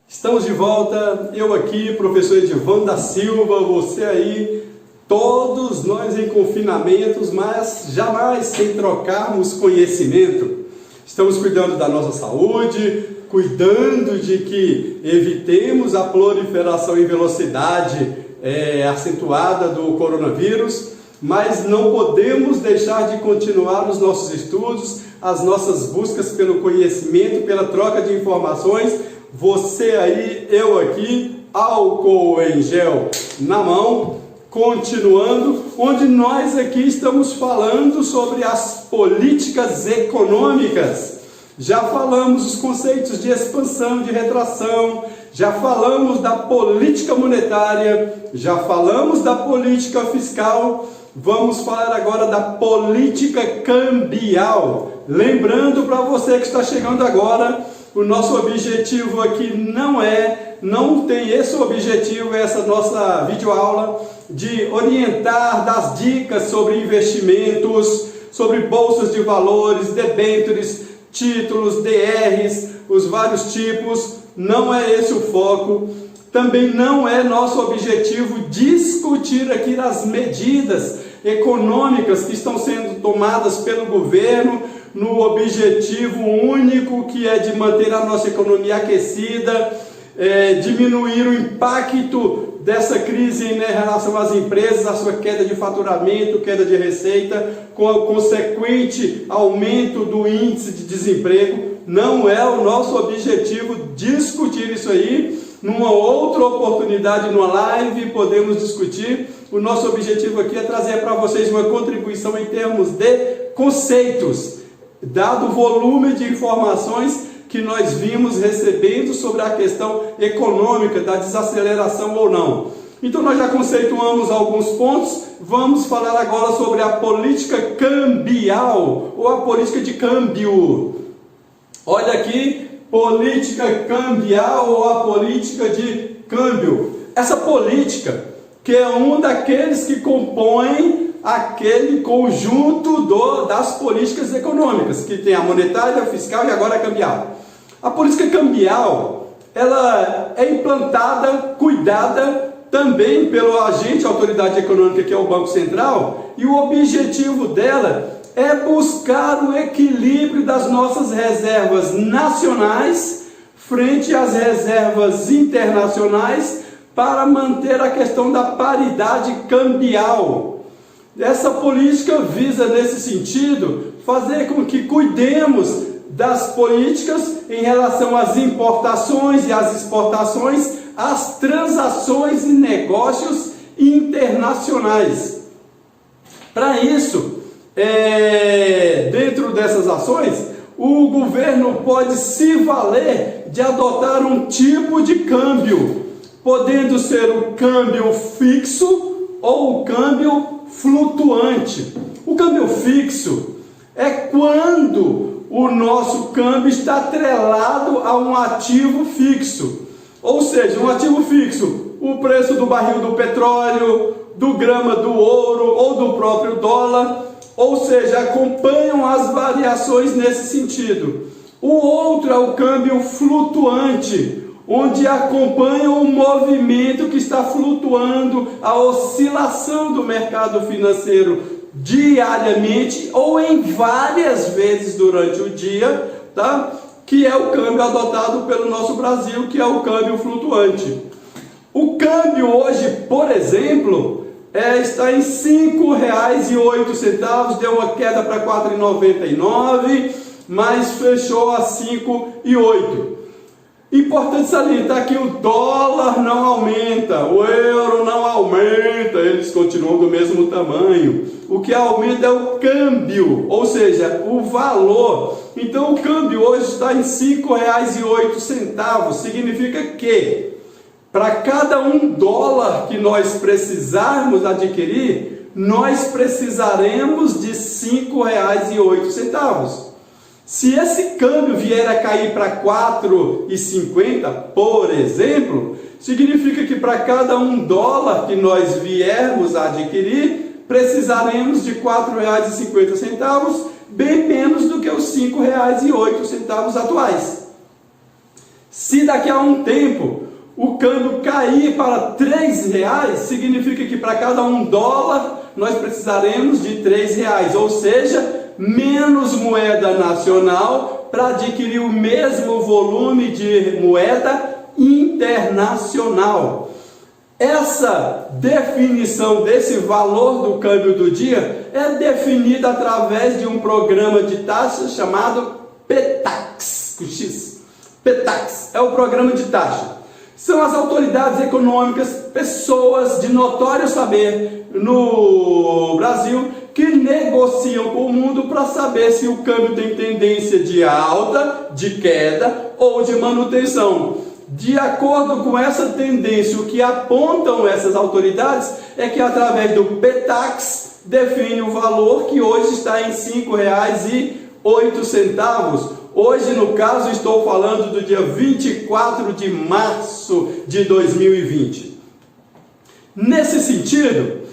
Estamos de volta, eu aqui, professor Edivan da Silva, você aí, todos nós em confinamentos, mas jamais sem trocarmos conhecimento. Estamos cuidando da nossa saúde, cuidando de que evitemos a proliferação em velocidade acentuada do coronavírus, mas não podemos deixar de continuar os nossos estudos, as nossas buscas pelo conhecimento, pela troca de informações. Você aí, eu aqui, álcool em gel na mão, continuando, onde nós aqui estamos falando sobre as políticas econômicas. Já falamos os conceitos de expansão, de retração, já falamos da política monetária, já falamos da política fiscal, vamos falar agora da política cambial. Lembrando para você que está chegando agora, o nosso objetivo aqui não tem esse objetivo, essa nossa videoaula, de orientar, das dicas sobre investimentos, sobre bolsas de valores, debêntures, títulos, DRs, os vários tipos. Não é esse o foco. Também não é nosso objetivo discutir aqui as medidas econômicas que estão sendo tomadas pelo governo no objetivo único que é de manter a nossa economia aquecida, diminuir o impacto dessa crise em relação às empresas, a sua queda de faturamento, queda de receita, com o consequente aumento do índice de desemprego. Não é o nosso objetivo discutir isso aí. Numa outra oportunidade, numa live, podemos discutir. O nosso objetivo aqui é trazer para vocês uma contribuição em termos de conceitos, dado o volume de informações que nós vimos recebendo sobre a questão econômica, da desaceleração ou não. Então nós já conceituamos alguns pontos, vamos falar agora sobre a política cambial, ou a política de câmbio. Olha aqui, política cambial ou a política de câmbio. Essa política, que é um daqueles que compõem aquele conjunto das políticas econômicas, que tem a monetária, a fiscal e agora a cambial. A política cambial, ela é implantada, cuidada também pelo agente, a autoridade econômica, que é o Banco Central, e o objetivo dela é buscar o equilíbrio das nossas reservas nacionais frente às reservas internacionais para manter a questão da paridade cambial. Essa política visa, nesse sentido, fazer com que cuidemos das políticas em relação às importações e às exportações, às transações e negócios internacionais. Para isso, dentro dessas ações, o governo pode se valer de adotar um tipo de câmbio, podendo ser o câmbio fixo ou o câmbio flutuante. O câmbio fixo é quando o nosso câmbio está atrelado a um ativo fixo. Ou seja, um ativo fixo, o preço do barril do petróleo, do grama do ouro ou do próprio dólar, ou seja, acompanham as variações nesse sentido. O outro é o câmbio flutuante, onde acompanha o movimento que está flutuando, a oscilação do mercado financeiro diariamente ou em várias vezes durante o dia, tá? Que é o câmbio adotado pelo nosso Brasil, que é o câmbio flutuante. O câmbio hoje, por exemplo, está em R$ 5,08, deu uma queda para R$ 4,99, mas fechou a R$ 5,08. Importante salientar que o dólar não aumenta, o euro não aumenta, eles continuam do mesmo tamanho. O que aumenta é o câmbio, ou seja, o valor. Então o câmbio hoje está em R$ 5,08, significa que para cada $1 que nós precisarmos adquirir, nós precisaremos de R$ 5,08. Se esse câmbio vier a cair para R$ 4,50, por exemplo, significa que para cada $1 que nós viermos a adquirir, precisaremos de R$ 4,50, bem menos do que os R$ 5,08 atuais. Se daqui a um tempo o câmbio cair para R$ 3,00, significa que para cada $1 nós precisaremos de R$ 3,00, ou seja, menos moeda nacional para adquirir o mesmo volume de moeda internacional. Essa definição desse valor do câmbio do dia é definida através de um programa de taxa chamado PTAX, com X. PTAX é o programa de taxa. São as autoridades econômicas, pessoas de notório saber no Brasil, que negociam com o mundo para saber se o câmbio tem tendência de alta, de queda ou de manutenção. De acordo com essa tendência, o que apontam essas autoridades é que através do PTAX define o valor que hoje está em R$ 5,08. Hoje, no caso, estou falando do dia 24 de março de 2020. Nesse sentido,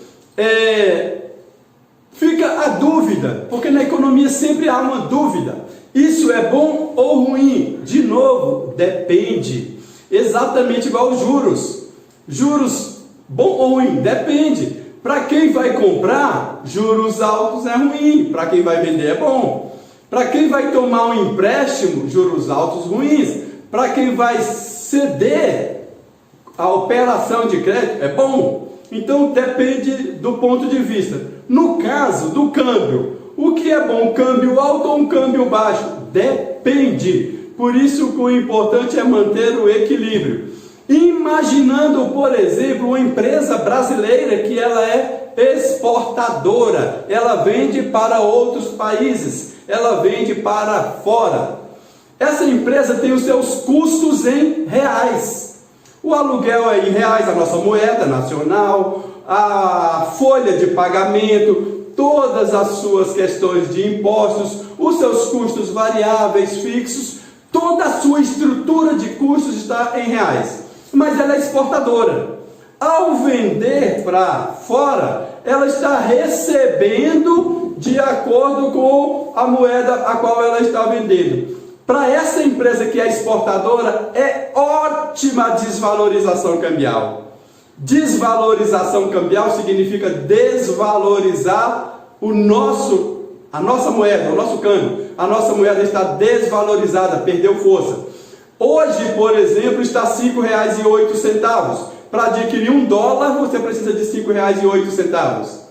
fica a dúvida, porque na economia sempre há uma dúvida. Isso é bom ou ruim? De novo, depende. Exatamente igual aos juros. Juros, bom ou ruim? Depende. Para quem vai comprar, juros altos é ruim. Para quem vai vender é bom. Para quem vai tomar um empréstimo, juros altos ruins. Para quem vai ceder a operação de crédito, é bom. Então depende do ponto de vista. No caso do câmbio, o que é bom? Câmbio alto ou um câmbio baixo? Depende. Por isso que o importante é manter o equilíbrio. Imaginando, por exemplo, uma empresa brasileira que ela é exportadora, ela vende para outros países, ela vende para fora. Essa empresa tem os seus custos em reais. O aluguel é em reais, a nossa moeda nacional, a folha de pagamento, todas as suas questões de impostos, os seus custos variáveis, fixos, toda a sua estrutura de custos está em reais. Mas ela é exportadora. Ao vender para fora, ela está recebendo de acordo com a moeda a qual ela está vendendo. Para essa empresa que é exportadora, é ótima a desvalorização cambial. Desvalorização cambial significa desvalorizar a nossa moeda, o nosso câmbio. A nossa moeda está desvalorizada, perdeu força. Hoje, por exemplo, está R$ 5,08. Para adquirir $1, você precisa de R$ 5,08.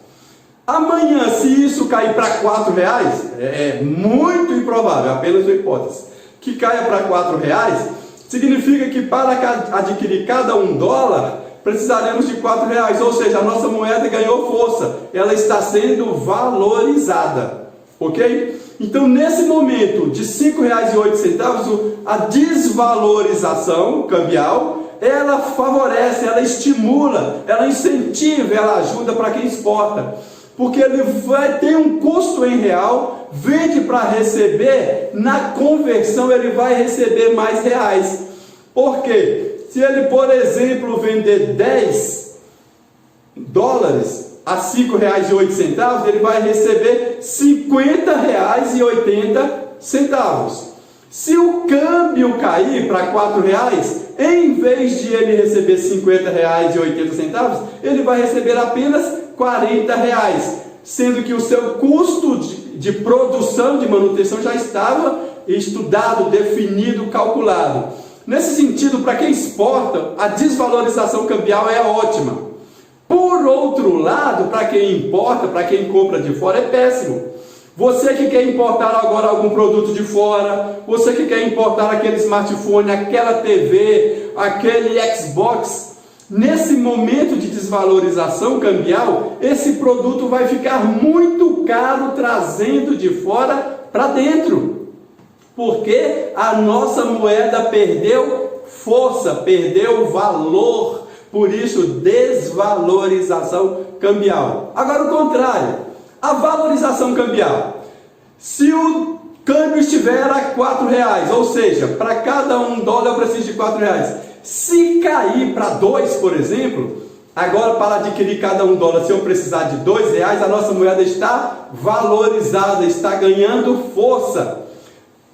Amanhã, se isso cair para R$ 4,00, é muito improvável, apenas uma hipótese, que caia para R$ 4,00, significa que para adquirir cada $1, precisaremos de R$ 4,00, ou seja, a nossa moeda ganhou força, ela está sendo valorizada, ok? Então, nesse momento de R$ 5,08, a desvalorização cambial, ela favorece, ela estimula, ela incentiva, ela ajuda para quem exporta, porque ele vai ter um custo em real, vende para receber, na conversão ele vai receber mais reais. Por quê? Se ele, por exemplo, vender $10 a R$ 5,08, ele vai receber R$ 50,80. Se o câmbio cair para R$ 4,00, em vez de ele receber R$ 50,80, ele vai receber apenas R$ 40,00, sendo que o seu custo de produção, de manutenção já estava estudado, definido, calculado. Nesse sentido, para quem exporta, a desvalorização cambial é ótima. Por outro lado, para quem importa, para quem compra de fora, é péssimo. Você que quer importar agora algum produto de fora, você que quer importar aquele smartphone, aquela TV, aquele Xbox, nesse momento de desvalorização cambial, esse produto vai ficar muito caro trazendo de fora para dentro. Porque a nossa moeda perdeu força, perdeu valor, por isso desvalorização cambial. Agora o contrário. A valorização cambial. Se o câmbio estiver a R$ 4,00, ou seja, para cada $1 eu preciso de R$ 4,00. Se cair para 2, por exemplo, Agora, para adquirir cada $1, se eu precisar de R$2, a nossa moeda está valorizada, está ganhando força.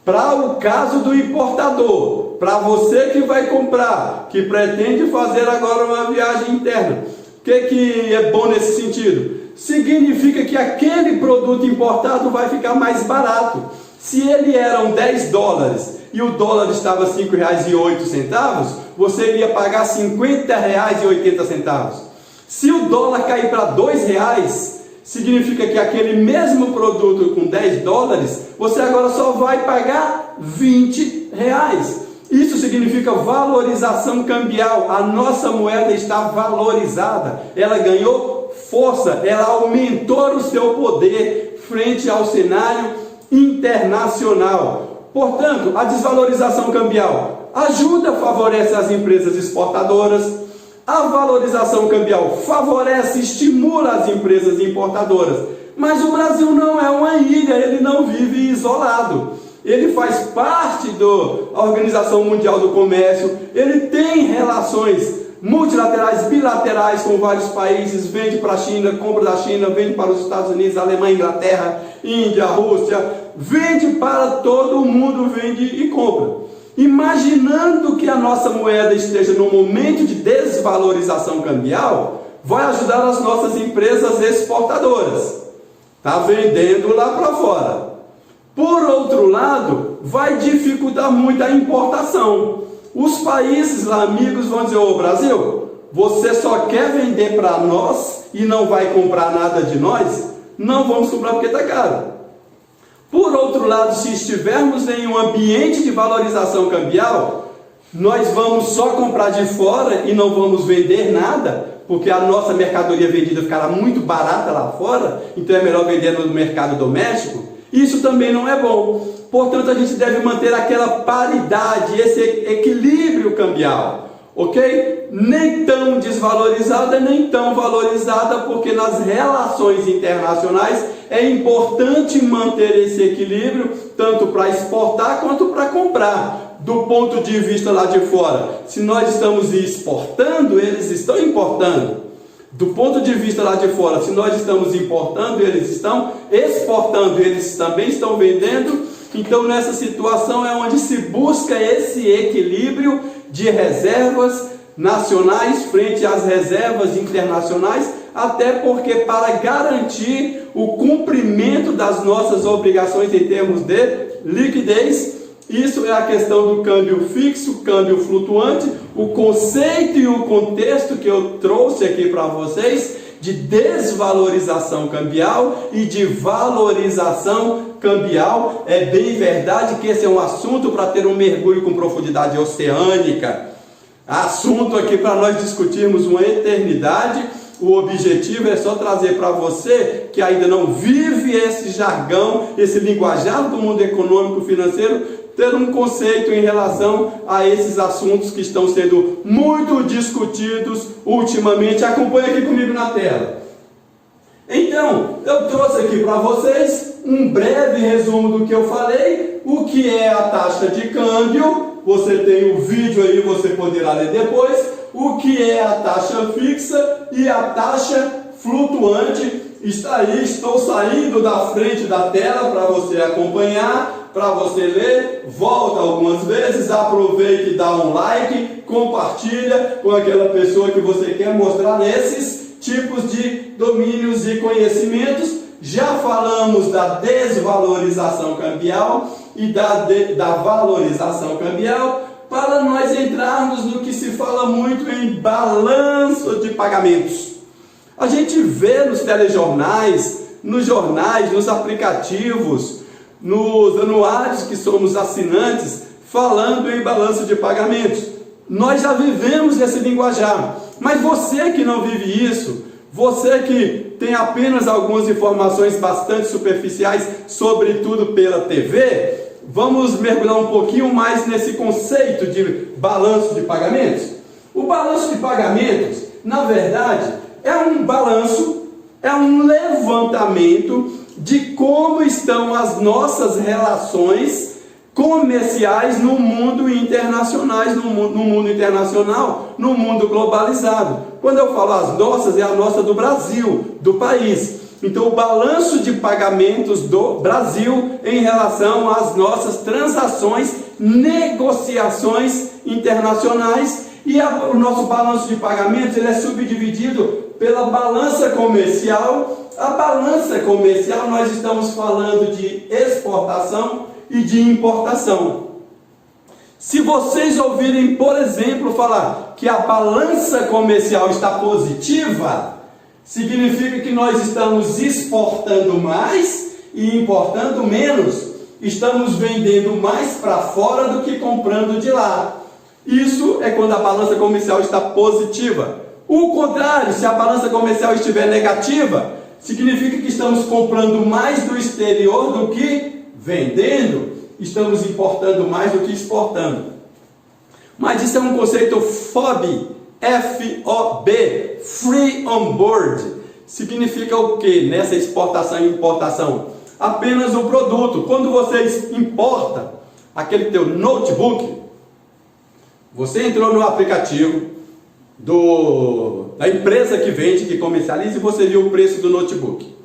Para o caso do importador, para você que vai comprar, que pretende fazer agora uma viagem interna, o que é bom nesse sentido? Significa que aquele produto importado vai ficar mais barato. Se ele era $10 e o dólar estava R$ 5,08, você iria pagar R$ 50,80. Se o dólar cair para R$2, significa que aquele mesmo produto com $10, você agora só vai pagar R$20. Isso significa valorização cambial. A nossa moeda está valorizada, ela ganhou força, ela aumentou o seu poder frente ao cenário internacional. Portanto, a desvalorização cambial ajuda, favorece as empresas exportadoras. A valorização cambial favorece, estimula as empresas importadoras. Mas o Brasil não é uma ilha, ele não vive isolado. Ele faz parte da Organização Mundial do Comércio, ele tem relações multilaterais, bilaterais com vários países, vende para a China, compra da China, vende para os Estados Unidos, Alemanha, Inglaterra, Índia, Rússia, vende para todo mundo, vende e compra. Imaginando que a nossa moeda esteja no momento de desvalorização cambial, vai ajudar as nossas empresas exportadoras. Está vendendo lá para fora. Por outro lado, vai dificultar muito a importação. Os países lá, amigos, vão dizer: ô Brasil, você só quer vender para nós e não vai comprar nada de nós? Não vamos comprar porque está caro. Por outro lado, se estivermos em um ambiente de valorização cambial, nós vamos só comprar de fora e não vamos vender nada, porque a nossa mercadoria vendida ficará muito barata lá fora, então é melhor vender no mercado doméstico. Isso também não é bom. Portanto, a gente deve manter aquela paridade, esse equilíbrio cambial, ok? Nem tão desvalorizada, nem tão valorizada, porque nas relações internacionais é importante manter esse equilíbrio, tanto para exportar quanto para comprar. Do ponto de vista lá de fora, se nós estamos exportando, eles estão importando. Do ponto de vista lá de fora, se nós estamos importando, eles estão exportando, eles também estão vendendo. Então, nessa situação é onde se busca esse equilíbrio de reservas nacionais frente às reservas internacionais, até porque para garantir o cumprimento das nossas obrigações em termos de liquidez. Isso é a questão do câmbio fixo, câmbio flutuante, o conceito e o contexto que eu trouxe aqui para vocês de desvalorização cambial e de valorização cambial. É bem verdade que esse é um assunto para ter um mergulho com profundidade oceânica, assunto aqui para nós discutirmos uma eternidade. O objetivo é só trazer para você que ainda não vive esse jargão, esse linguajar do mundo econômico financeiro, ter um conceito em relação a esses assuntos que estão sendo muito discutidos ultimamente. Acompanhe aqui comigo na tela. Então, eu trouxe aqui para vocês um breve resumo do que eu falei, o que é a taxa de câmbio. Você tem o vídeo aí, você poderá ler depois. O que é a taxa fixa e a taxa flutuante. Está aí, estou saindo da frente da tela para você acompanhar, para você ler. Volta algumas vezes, aproveite e dá um like, compartilha com aquela pessoa que você quer mostrar esses tipos de domínios e conhecimentos. Já falamos da desvalorização cambial e da valorização cambial, para nós entrarmos no que se fala muito em balanço de pagamentos. A gente vê nos telejornais, nos jornais, nos aplicativos, nos anuários que somos assinantes, falando em balanço de pagamentos. Nós já vivemos esse linguajar, mas você que não vive isso, você que tem apenas algumas informações bastante superficiais, sobretudo pela TV, vamos mergulhar um pouquinho mais nesse conceito de balanço de pagamentos. O balanço de pagamentos, na verdade, é um balanço, é um levantamento de como estão as nossas relações comerciais no mundo internacional, no mundo globalizado. Quando eu falo as nossas, é a nossa do Brasil, do país. Então, o balanço de pagamentos do Brasil em relação às nossas transações, negociações internacionais. E o nosso balanço de pagamentos ele é subdividido pela balança comercial. A balança comercial, nós estamos falando de exportação e de importação. Se vocês ouvirem, por exemplo, falar que a balança comercial está positiva, significa que nós estamos exportando mais e importando menos. Estamos vendendo mais para fora do que comprando de lá. Isso é quando a balança comercial está positiva. O contrário, se a balança comercial estiver negativa, significa que estamos comprando mais do exterior do que vendendo. Estamos importando mais do que exportando. Mas isso é um conceito FOB, F-O-B, Free On Board. Significa o que nessa exportação e importação? Apenas o produto. Quando você importa aquele teu notebook, você entrou no aplicativo da empresa que vende, que comercializa, e você viu o preço do notebook.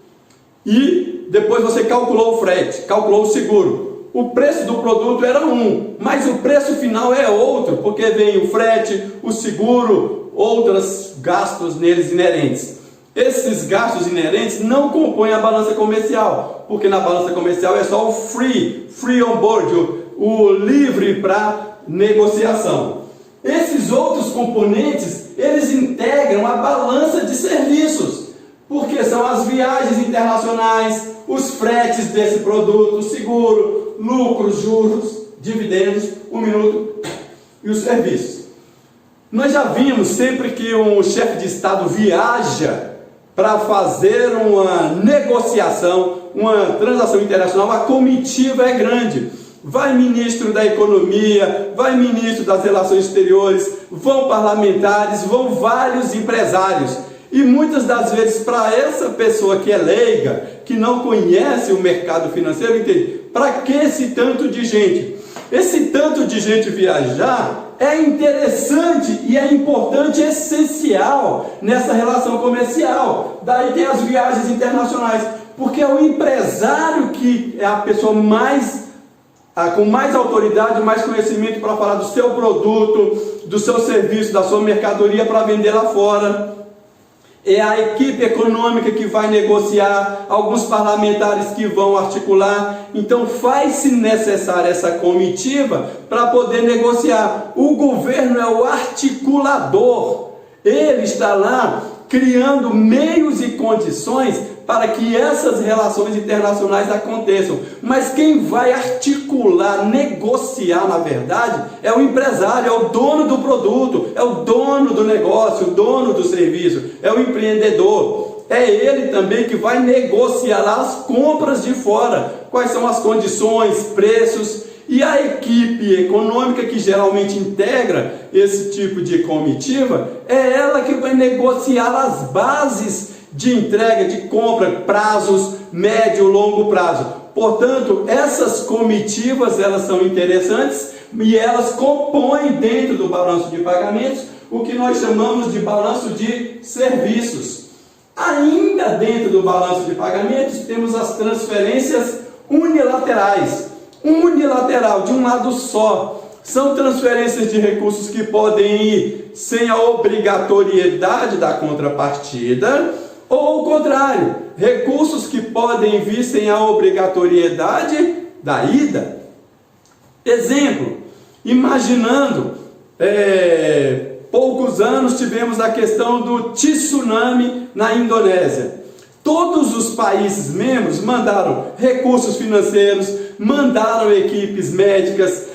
E depois você calculou o frete, calculou o seguro. O preço do produto era um, mas o preço final é outro, porque vem o frete, o seguro, outros gastos neles inerentes. Esses gastos inerentes não compõem a balança comercial, porque na balança comercial é só o free on board, o livre para negociação. Esses outros componentes, eles integram a balança de serviços, porque são as viagens internacionais, os fretes desse produto, o seguro, lucros, juros, dividendos, e os serviços. Nós já vimos, sempre que um chefe de Estado viaja para fazer uma negociação, uma transação internacional, a comitiva é grande. Vai ministro da Economia, vai ministro das Relações Exteriores, vão parlamentares, vão vários empresários. E muitas das vezes, para essa pessoa que é leiga, que não conhece o mercado financeiro, entende? Para que esse tanto de gente? Esse tanto de gente viajar é interessante e é importante, essencial nessa relação comercial. Daí tem as viagens internacionais, porque é o empresário que é a pessoa com mais autoridade, mais conhecimento para falar do seu produto, do seu serviço, da sua mercadoria para vender lá fora. É a equipe econômica que vai negociar, alguns parlamentares que vão articular. Então faz-se necessária essa comitiva para poder negociar. O governo é o articulador. Ele está lá criando meios e condições para que essas relações internacionais aconteçam. Mas quem vai articular, negociar, na verdade, é o empresário, é o dono do produto, é o dono do negócio, o dono do serviço, é o empreendedor. É ele também que vai negociar as compras de fora, quais são as condições, preços. E a equipe econômica que geralmente integra esse tipo de comitiva, é ela que vai negociar as bases de entrega, de compra, prazos, médio, longo prazo. Portanto, essas comitivas, elas são interessantes e elas compõem dentro do balanço de pagamentos o que nós chamamos de balanço de serviços. Ainda dentro do balanço de pagamentos, temos as transferências unilaterais. Unilateral, de um lado só. São transferências de recursos que podem ir sem a obrigatoriedade da contrapartida, ou o contrário, recursos que podem vir sem a obrigatoriedade da ida. Exemplo, imaginando, poucos anos tivemos a questão do tsunami na Indonésia. Todos os países membros mandaram recursos financeiros, mandaram equipes médicas,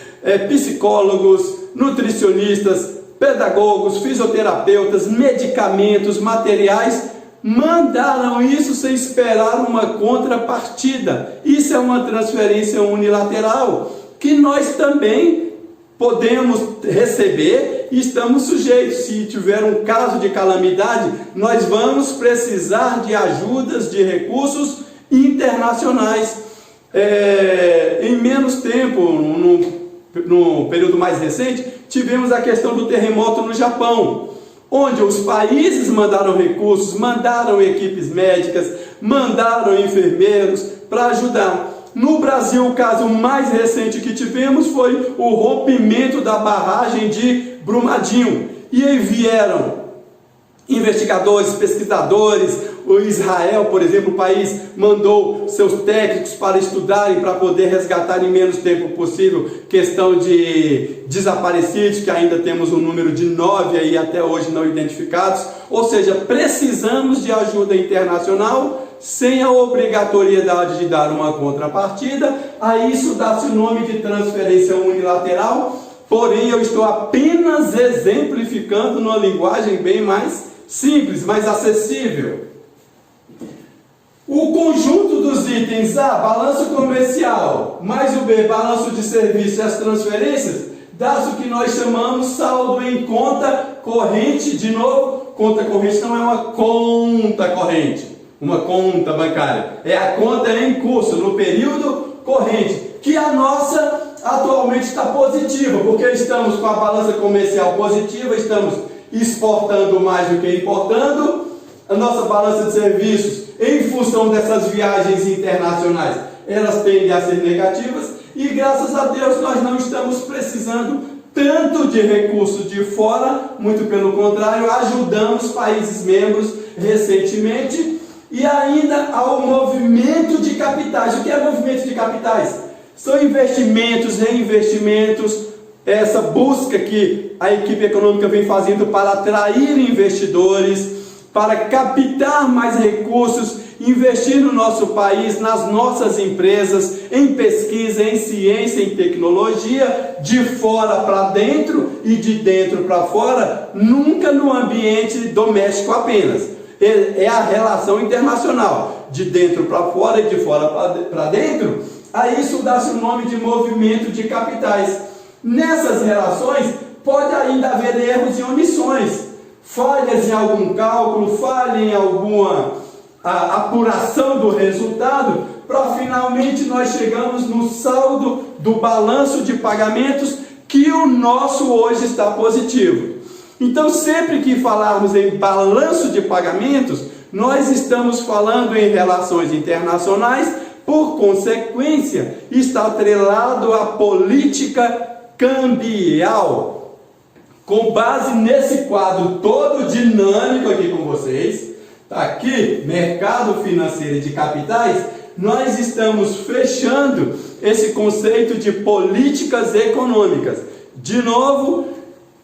psicólogos, nutricionistas, pedagogos, fisioterapeutas, medicamentos, materiais, mandaram isso sem esperar uma contrapartida. Isso é uma transferência unilateral, que nós também podemos receber e estamos sujeitos. Se tiver um caso de calamidade, nós vamos precisar de ajudas de recursos internacionais. Em menos tempo, no período mais recente, tivemos a questão do terremoto no Japão, onde os países mandaram recursos, mandaram equipes médicas, mandaram enfermeiros para ajudar. No Brasil, o caso mais recente que tivemos foi o rompimento da barragem de Brumadinho. E aí vieram investigadores, pesquisadores. O Israel, por exemplo, o país mandou seus técnicos para estudarem, para poder resgatar em menos tempo possível questão de desaparecidos, que ainda temos um número de 9 aí até hoje não identificados. Ou seja, precisamos de ajuda internacional sem a obrigatoriedade de dar uma contrapartida. A isso dá-se o nome de transferência unilateral, porém eu estou apenas exemplificando numa linguagem bem mais simples, mais acessível. O conjunto dos itens A, balanço comercial, mais o B, balanço de serviço e as transferências, dá-se o que nós chamamos saldo em conta corrente. De novo, conta corrente não é uma conta corrente, uma conta bancária, é a conta em curso, no período corrente, que a nossa atualmente está positiva, porque estamos com a balança comercial positiva, estamos exportando mais do que importando. A nossa balança de serviços, em função dessas viagens internacionais, elas tendem a ser negativas, e graças a Deus nós não estamos precisando tanto de recursos de fora, muito pelo contrário, ajudamos países membros recentemente. E ainda ao movimento de capitais. O que é movimento de capitais? São investimentos, reinvestimentos, essa busca que a equipe econômica vem fazendo para atrair investidores, para captar mais recursos, investir no nosso país, nas nossas empresas, em pesquisa, em ciência, em tecnologia, de fora para dentro e de dentro para fora, nunca no ambiente doméstico apenas. É a relação internacional, de dentro para fora e de fora para dentro. A isso dá-se o nome de movimento de capitais. Nessas relações pode ainda haver erros e omissões, falhas em algum cálculo, falha em alguma apuração do resultado, para finalmente nós chegamos no saldo do balanço de pagamentos, que o nosso hoje está positivo. Então, sempre que falarmos em balanço de pagamentos, nós estamos falando em relações internacionais, por consequência, está atrelado à política cambial. Com base nesse quadro todo dinâmico aqui com vocês, está aqui, mercado financeiro e de capitais, nós estamos fechando esse conceito de políticas econômicas. De novo,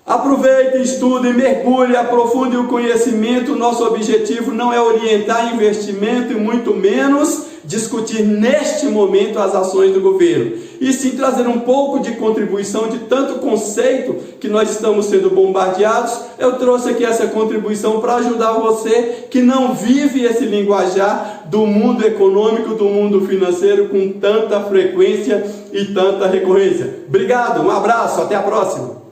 aproveite, estude, mergulhe, aprofunde o conhecimento. Nosso objetivo não é orientar investimento e muito menos discutir neste momento as ações do governo, e sim trazer um pouco de contribuição de tanto conceito que nós estamos sendo bombardeados. Eu trouxe aqui essa contribuição para ajudar você que não vive esse linguajar do mundo econômico, do mundo financeiro com tanta frequência e tanta recorrência. Obrigado, um abraço, até a próxima.